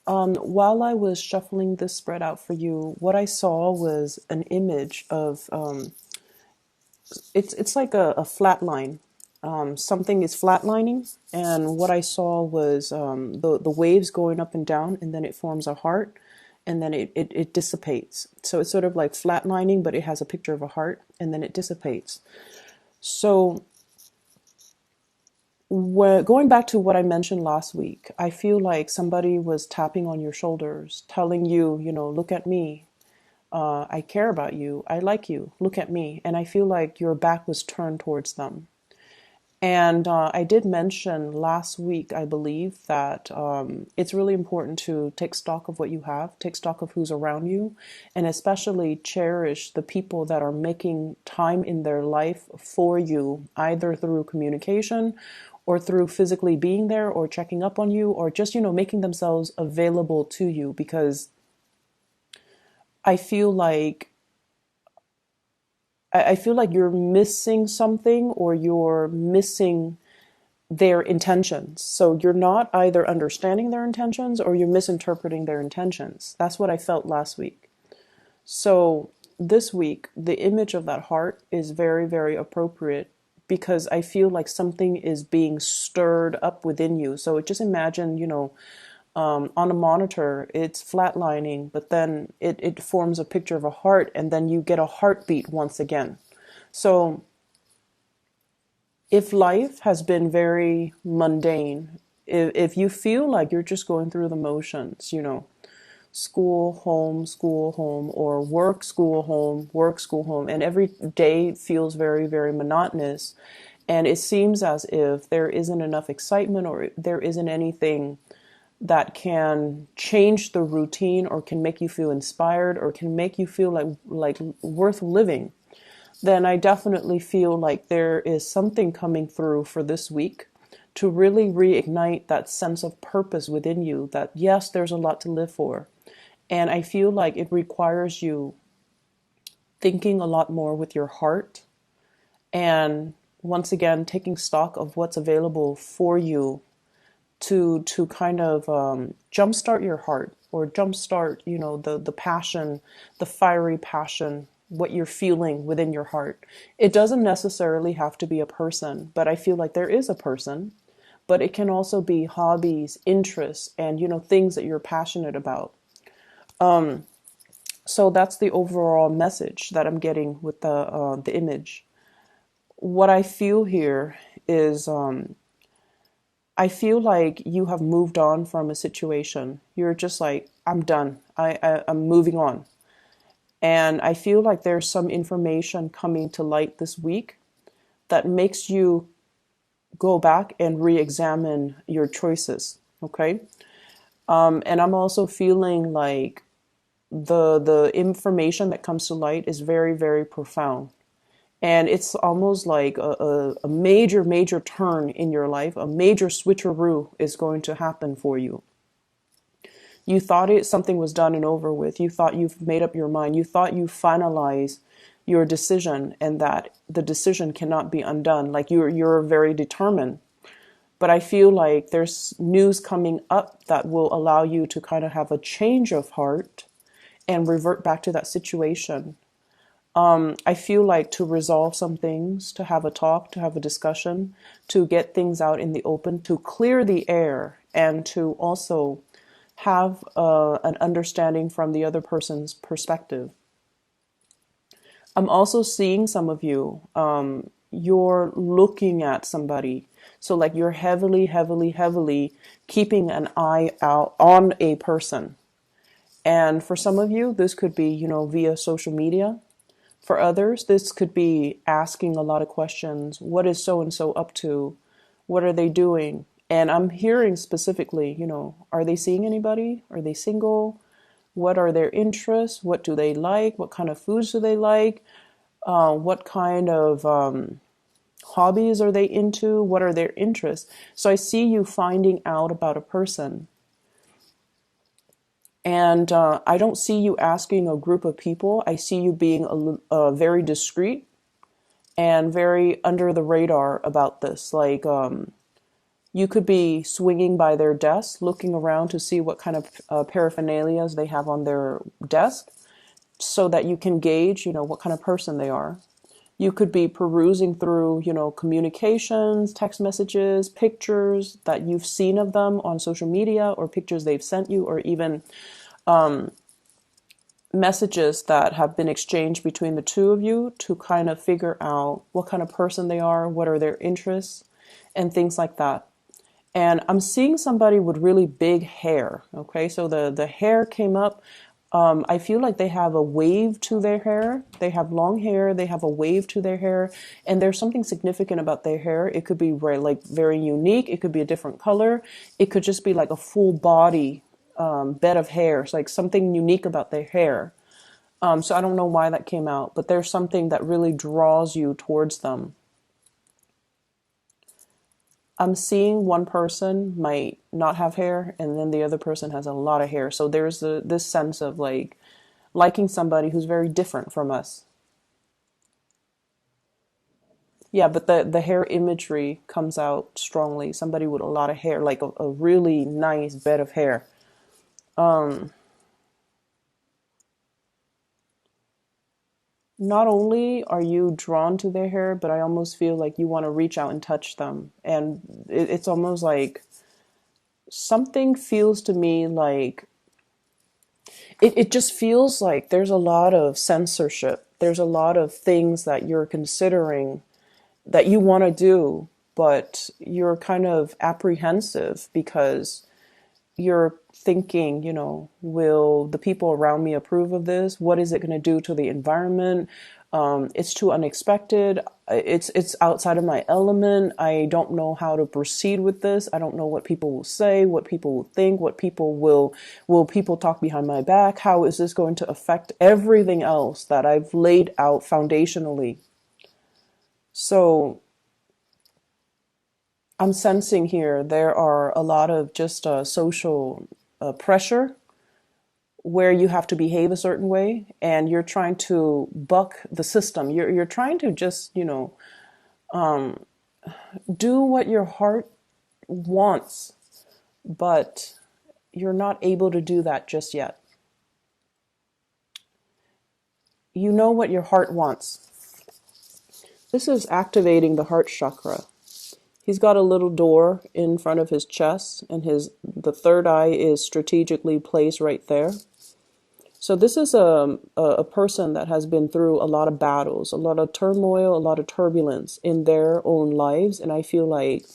While I was shuffling this spread out for you, what I saw was an image of it's like a flat line. Something is flatlining, and what I saw was the waves going up and down, and then it forms a heart, and then it dissipates. So it's sort of like flatlining, but it has a picture of a heart, and then it dissipates. So going back to what I mentioned last week, I feel like somebody was tapping on your shoulders, telling you, look at me. I care about you. I like you. Look at me. And I feel like your back was turned towards them. And I did mention last week, I believe, that it's really important to take stock of what you have, take stock of who's around you, and especially cherish the people that are making time in their life for you, either through communication or through physically being there or checking up on you or just, making themselves available to you. Because I feel like I feel like you're missing something or you're missing their intentions. So you're not either understanding their intentions or you're misinterpreting their intentions. That's what I felt last week. So this week, the image of that heart is very, very appropriate because I feel like something is being stirred up within you. So just imagine, on a monitor, it's flatlining, but then it forms a picture of a heart, and then you get a heartbeat once again. So if life has been very mundane, if you feel like you're just going through the motions, school, home, or work, school, home, and every day feels very, very monotonous, and it seems as if there isn't enough excitement or there isn't anything that can change the routine or can make you feel inspired or can make you feel like worth living, then I definitely feel like there is something coming through for this week to really reignite that sense of purpose within you that yes, there's a lot to live for. And I feel like it requires you thinking a lot more with your heart and once again taking stock of what's available for you to kind of jumpstart your heart or jumpstart, the passion, the fiery passion, what you're feeling within your heart. It doesn't necessarily have to be a person, but I feel like there is a person, but it can also be hobbies, interests, and, things that you're passionate about. So that's the overall message that I'm getting with the image. What I feel here is I feel like you have moved on from a situation. You're just like, I'm done. I'm moving on. And I feel like there's some information coming to light this week that makes you go back and re-examine your choices. Okay. And I'm also feeling like the information that comes to light is very, very profound. And it's almost like a major, major turn in your life, a major switcheroo is going to happen for you. You thought something was done and over with. You thought you've made up your mind. You thought you finalized your decision and that the decision cannot be undone. Like you're very determined. But I feel like there's news coming up that will allow you to kind of have a change of heart and revert back to that situation. I feel like to resolve some things, to have a talk, to have a discussion, to get things out in the open, to clear the air, and to also have an understanding from the other person's perspective. I'm also seeing some of you, you're looking at somebody. So like you're heavily, heavily, heavily keeping an eye out on a person. And for some of you, this could be, via social media. For others, this could be asking a lot of questions. What is so-and-so up to? What are they doing? And I'm hearing specifically, are they seeing anybody? Are they single? What are their interests? What do they like? What kind of foods do they like? What kind of hobbies are they into? What are their interests? So I see you finding out about a person. And I don't see you asking a group of people. I see you being very discreet and very under the radar about this. Like You could be swinging by their desk, looking around to see what kind of paraphernalias they have on their desk so that you can gauge, what kind of person they are. You could be perusing through, communications, text messages, pictures that you've seen of them on social media, or pictures they've sent you, or even messages that have been exchanged between the two of you to kind of figure out what kind of person they are, what are their interests, and things like that. And I'm seeing somebody with really big hair. Okay, so the hair came up. I feel like they have a wave to their hair. They have long hair. They have a wave to their hair, and there's something significant about their hair. It could be very unique. It could be a different color. It could just be like a full body bed of hair. It's like something unique about their hair. So I don't know why that came out, but there's something that really draws you towards them. I'm seeing one person might not have hair, and then the other person has a lot of hair. So there's this sense of like liking somebody who's very different from us. Yeah, but the hair imagery comes out strongly. Somebody with a lot of hair, like a really nice bed of hair. Um, Not only are you drawn to their hair, but I almost feel like you want to reach out and touch them. And it's almost like something feels to me like it just feels like there's a lot of censorship. There's a lot of things that you're considering that you want to do, but you're kind of apprehensive because you're thinking, will the people around me approve of this? What is it going to do to the environment? It's too unexpected. It's outside of my element. I don't know how to proceed with this. I don't know what people will say, what people will think, what people will people talk behind my back? How is this going to affect everything else that I've laid out foundationally? So I'm sensing here there are a lot of just social pressure where you have to behave a certain way, and you're trying to buck the system. You're trying to just do what your heart wants, but you're not able to do that just yet. You know what your heart wants. This is activating the heart chakra. He's got a little door in front of his chest, and the third eye is strategically placed right there. So this is a person that has been through a lot of battles, a lot of turmoil, a lot of turbulence in their own lives. And I feel like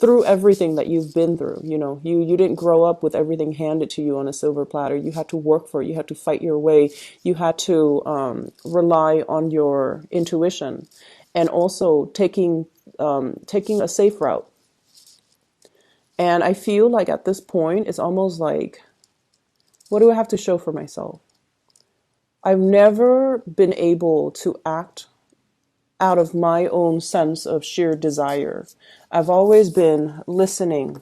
through everything that you've been through, you didn't grow up with everything handed to you on a silver platter. You had to work for it. You had to fight your way. You had to rely on your intuition, and also taking a safe route. And I feel like at this point, it's almost like, what do I have to show for myself? I've never been able to act out of my own sense of sheer desire. I've always been listening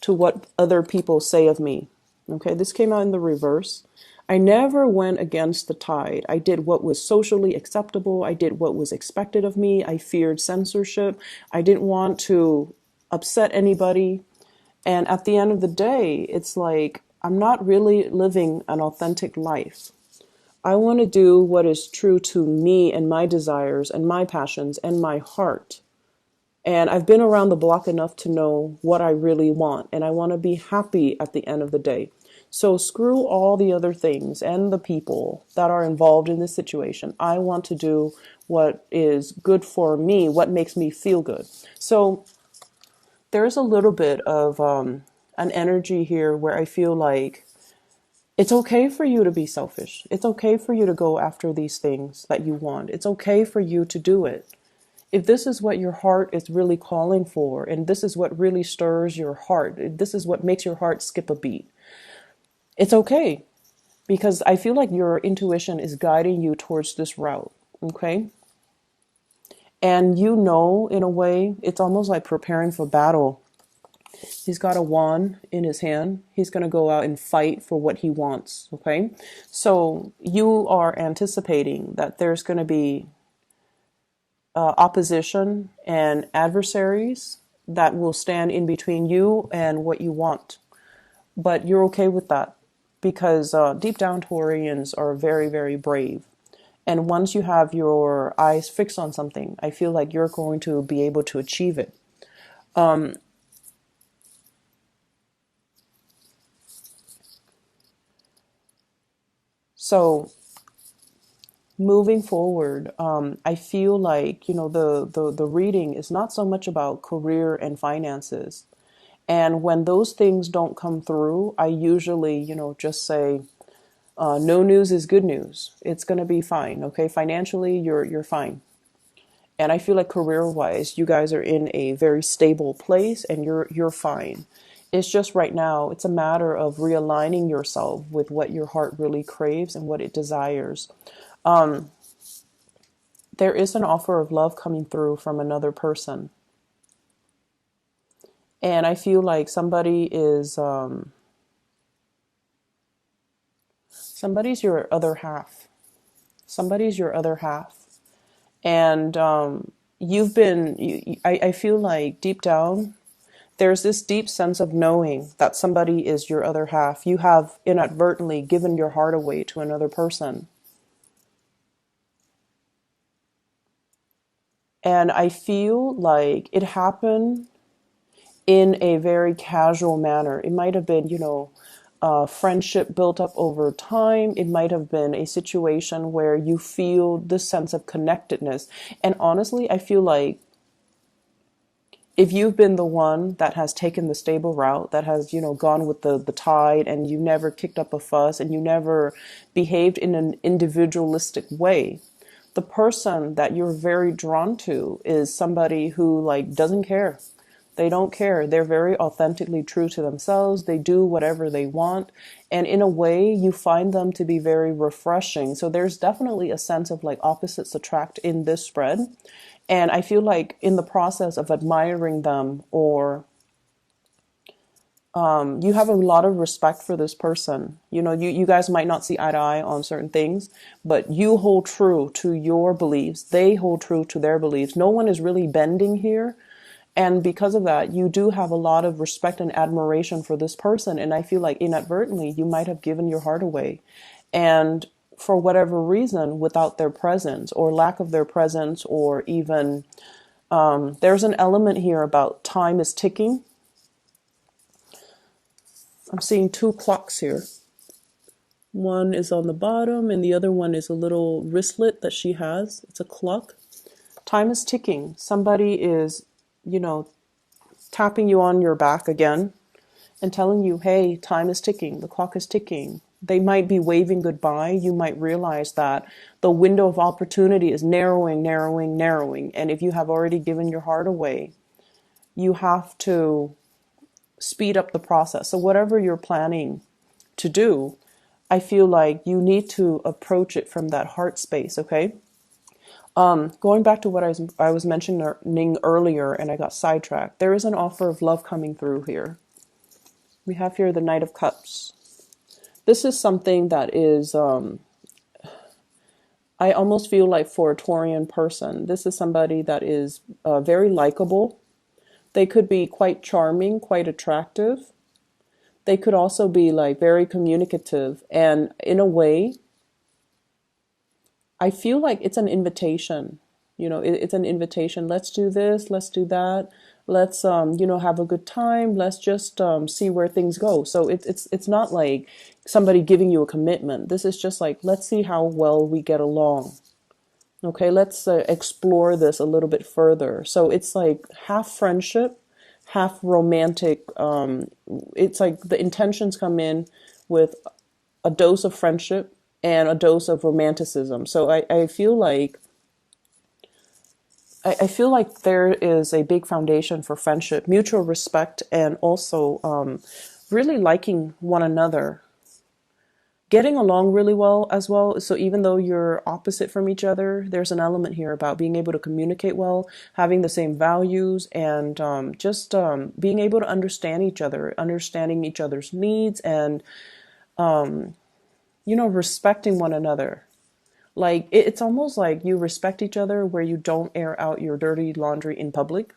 to what other people say of me. Okay, this came out in the reverse. I never went against the tide. I did what was socially acceptable. I did what was expected of me. I feared censorship. I didn't want to upset anybody. And at the end of the day, it's like I'm not really living an authentic life. I want to do what is true to me and my desires and my passions and my heart. And I've been around the block enough to know what I really want. And I want to be happy at the end of the day. So screw all the other things and the people that are involved in this situation. I want to do what is good for me, what makes me feel good. So there's a little bit of an energy here where I feel like it's okay for you to be selfish. It's okay for you to go after these things that you want. It's okay for you to do it. If this is what your heart is really calling for, and this is what really stirs your heart, this is what makes your heart skip a beat, it's okay. Because I feel like your intuition is guiding you towards this route, okay? And in a way, it's almost like preparing for battle. He's got a wand in his hand. He's going to go out and fight for what he wants, okay? So you are anticipating that there's going to be opposition and adversaries that will stand in between you and what you want. But you're okay with that because deep down Taurians are very, very brave. And once you have your eyes fixed on something, I feel like you're going to be able to achieve it. So moving forward, I feel like, the reading is not so much about career and finances. And when those things don't come through, I usually, just say, no news is good news. It's going to be fine. Okay. Financially, you're fine. And I feel like career wise, you guys are in a very stable place and you're fine. It's just right now, it's a matter of realigning yourself with what your heart really craves and what it desires. There is an offer of love coming through from another person. And I feel like somebody's your other half. Somebody's your other half. And I feel like deep down, there's this deep sense of knowing that somebody is your other half. You have inadvertently given your heart away to another person. And I feel like it happened in a very casual manner. It might have been, friendship built up over time. It might have been a situation where you feel this sense of connectedness. And honestly, I feel like if you've been the one that has taken the stable route, that has, gone with the tide, and you never kicked up a fuss and you never behaved in an individualistic way, the person that you're very drawn to is somebody who like doesn't care. They don't care. They're very authentically true to themselves. They do whatever they want. And in a way, you find them to be very refreshing. So there's definitely a sense of like opposites attract in this spread. And I feel like in the process of admiring them, or you have a lot of respect for this person. You guys might not see eye to eye on certain things, but you hold true to your beliefs. They hold true to their beliefs. No one is really bending here. And because of that, you do have a lot of respect and admiration for this person. And I feel like inadvertently, you might have given your heart away. And for whatever reason, without their presence or lack of their presence, or even there's an element here about time is ticking. I'm seeing two clocks here. One is on the bottom and the other one is a little wristlet that she has. It's a clock. Time is ticking. Somebody is, tapping you on your back again and telling you, hey, time is ticking. The clock is ticking. They might be waving goodbye. You might realize that the window of opportunity is narrowing, narrowing, narrowing. And if you have already given your heart away, you have to speed up the process. So whatever you're planning to do, I feel like you need to approach it from that heart space, okay? Going back to what I was mentioning earlier, and I got sidetracked. There is an offer of love coming through here. We have here the Knight of Cups. This is something that is, I almost feel like for a Taurian person, this is somebody that is very likable. They could be quite charming, quite attractive. They could also be like very communicative. And in a way, I feel like it's an invitation. It's an invitation. Let's do this. Let's do that. Let's, have a good time. Let's just see where things go. So it's not like somebody giving you a commitment. This is just like, let's see how well we get along. Okay, let's explore this a little bit further. So it's like half friendship, half romantic. It's like the intentions come in with a dose of friendship and a dose of romanticism. So I feel like there is a big foundation for friendship, mutual respect, and also really liking one another, getting along really well as well. So even though you're opposite from each other, there's an element here about being able to communicate well, having the same values, and just being able to understand each other, understanding each other's needs, and respecting one another. Like it's almost like you respect each other where you don't air out your dirty laundry in public.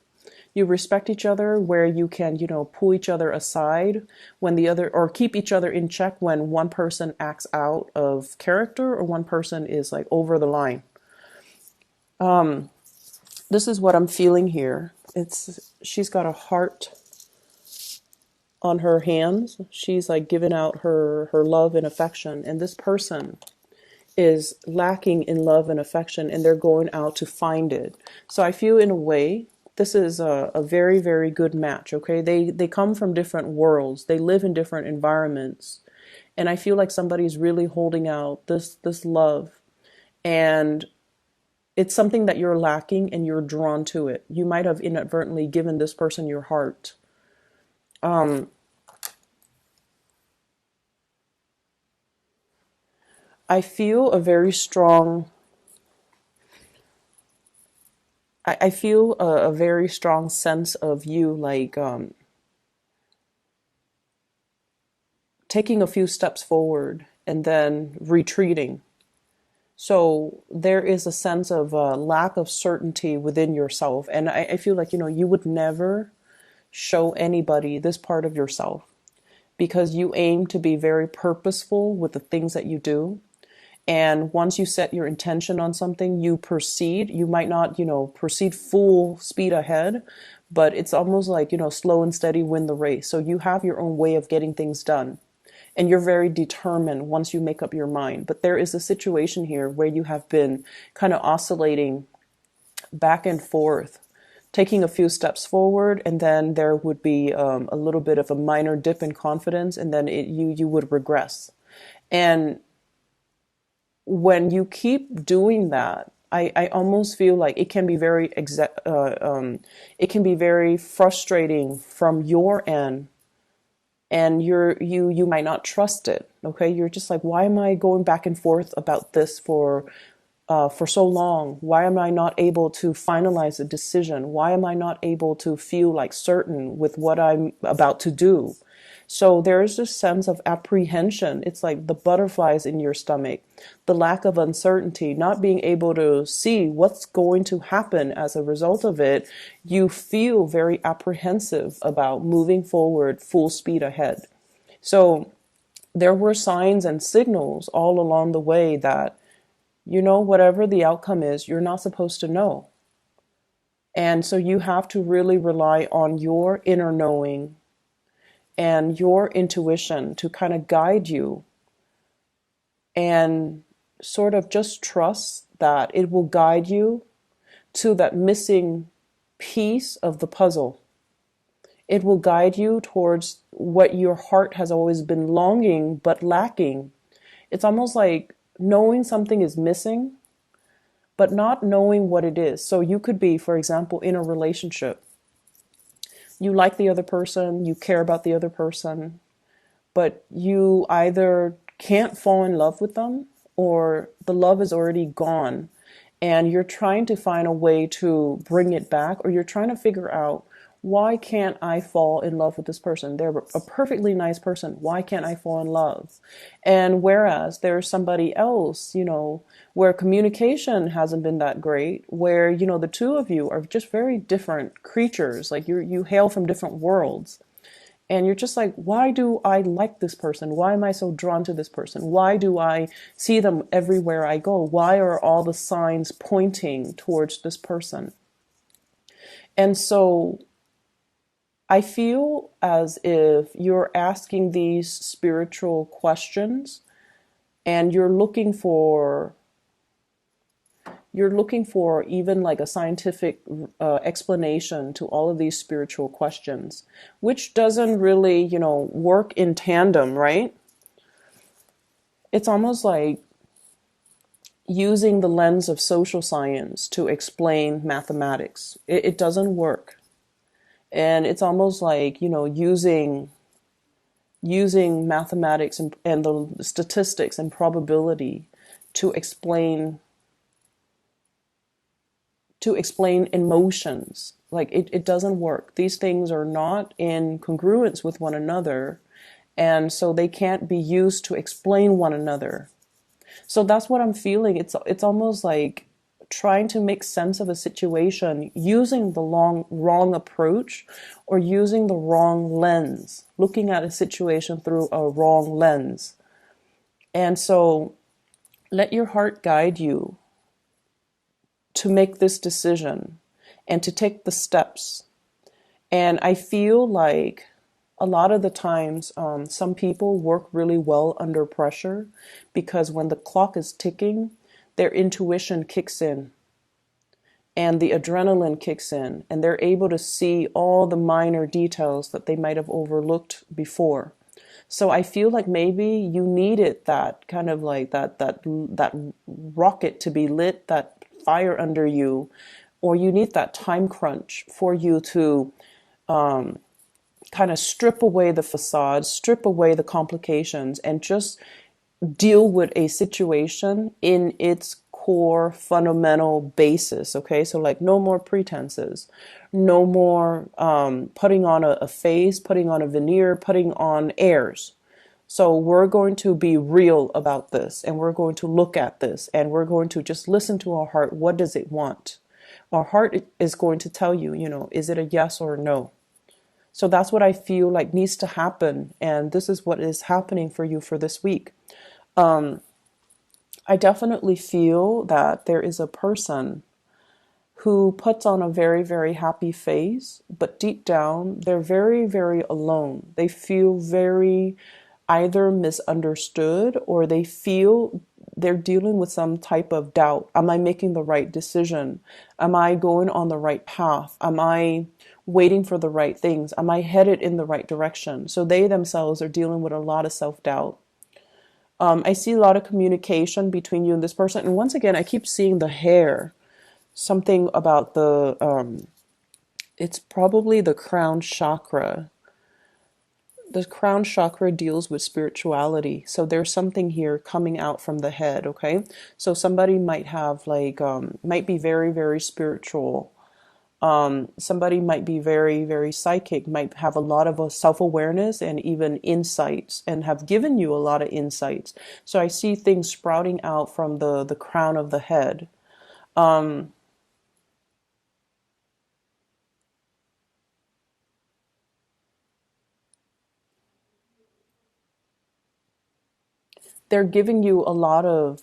You respect each other where you can, pull each other aside when the other, or keep each other in check when one person acts out of character or one person is like over the line. This is what I'm feeling here. She's got a heart on her hands. She's like giving out her love and affection. And this person is lacking in love and affection, and they're going out to find it. So I feel in a way, this is a very, very good match. Okay. They come from different worlds. They live in different environments. And I feel like somebody's really holding out this love, and it's something that you're lacking and you're drawn to it. You might have inadvertently given this person your heart. I feel a very strong, I feel a very strong sense of you, like taking a few steps forward and then retreating. So there is a sense of lack of certainty within yourself. And I feel like, you would never show anybody this part of yourself because you aim to be very purposeful with the things that you do. And once you set your intention on something, you proceed. You might not, proceed full speed ahead, but it's almost like, slow and steady win the race. So you have your own way of getting things done. And you're very determined once you make up your mind. But there is a situation here where you have been kind of oscillating back and forth, taking a few steps forward, and then there would be a little bit of a minor dip in confidence, and then you would regress. And when you keep doing that, I almost feel like it can be it can be very frustrating from your end, and you might not trust it. Okay, you're just like, why am I going back and forth about this for so long? Why am I not able to finalize a decision? Why am I not able to feel like certain with what I'm about to do? So there is this sense of apprehension. It's like the butterflies in your stomach, the lack of uncertainty, not being able to see what's going to happen as a result of it. You feel very apprehensive about moving forward full speed ahead. So there were signs and signals all along the way that, whatever the outcome is, you're not supposed to know. And so you have to really rely on your inner knowing and your intuition to kind of guide you, and sort of just trust that it will guide you to that missing piece of the puzzle. It will guide you towards what your heart has always been longing but lacking. It's almost like knowing something is missing, but not knowing what it is. So you could be, for example, in a relationship. You like the other person, you care about the other person, but you either can't fall in love with them, or the love is already gone and you're trying to find a way to bring it back, or you're trying to figure out, why can't I fall in love with this person? They're a perfectly nice person. Why can't I fall in love? And whereas there's somebody else, where communication hasn't been that great, where, the two of you are just very different creatures, like you hail from different worlds. And you're just like, why do I like this person? Why am I so drawn to this person? Why do I see them everywhere I go? Why are all the signs pointing towards this person? And so I feel as if you're asking these spiritual questions, and you're looking for even like a scientific explanation to all of these spiritual questions, which doesn't really, work in tandem, right? It's almost like using the lens of social science to explain mathematics. It doesn't work. And it's almost like, using mathematics and the statistics and probability to explain emotions. Like it doesn't work. These things are not in congruence with one another, and so they can't be used to explain one another. So that's what I'm feeling. It's almost like trying to make sense of a situation using the wrong approach, or using the wrong lens, looking at a situation through a wrong lens. And so let your heart guide you to make this decision and to take the steps. And I feel like a lot of the times, some people work really well under pressure, because when the clock is ticking, their intuition kicks in and the adrenaline kicks in, and they're able to see all the minor details that they might have overlooked before. So I feel like maybe you needed that kind of like that rocket to be lit, that fire under you, or you need that time crunch for you to kind of strip away the facade, strip away the complications, and just deal with a situation in its core fundamental basis. Okay, so like no more pretenses, no more putting on a face, putting on a veneer, putting on airs. So we're going to be real about this, and we're going to look at this, and we're going to just listen to our heart. What does it want? Our heart is going to tell you, is it a yes or a no? So that's what I feel like needs to happen. And this is what is happening for you for this week. I definitely feel that there is a person who puts on a very, very happy face, but deep down, they're very, very alone. They feel very either misunderstood, or they feel they're dealing with some type of doubt. Am I making the right decision? Am I going on the right path? Am I waiting for the right things? Am I headed in the right direction? So they themselves are dealing with a lot of self-doubt. I see a lot of communication between you and this person. And once again, I keep seeing the hair. Something about it's probably the crown chakra. The crown chakra deals with spirituality. So there's something here coming out from the head, okay? So somebody might have might be very, very spiritual. Somebody might be very, very psychic, might have a lot of self-awareness and even insights, and have given you a lot of insights. So I see things sprouting out from the crown of the head. They're giving you a lot of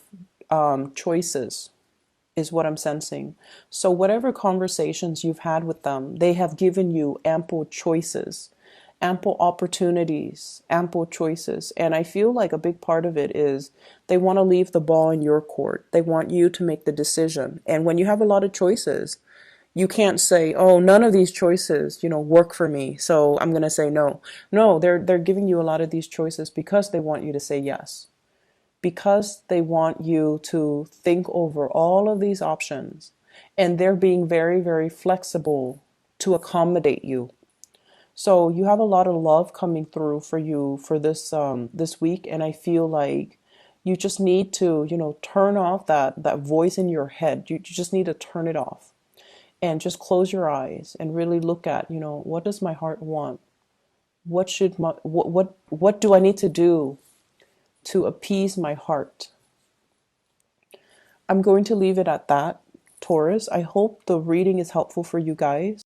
choices, is what I'm sensing. So whatever conversations you've had with them, they have given you ample choices, ample opportunities, ample choices. And I feel like a big part of it is they want to leave the ball in your court. They want you to make the decision. And when you have a lot of choices, you can't say, oh, none of these choices, work for me, so I'm going to say no. No, they're giving you a lot of these choices because they want you to say yes, because they want you to think over all of these options, and they're being very, very flexible to accommodate you. So you have a lot of love coming through for you for this week, and I feel like you just need to, turn off that voice in your head. You just need to turn it off and just close your eyes and really look at, what does my heart want? What do I need to do to appease my heart? I'm going to leave it at that, Taurus. I hope the reading is helpful for you guys.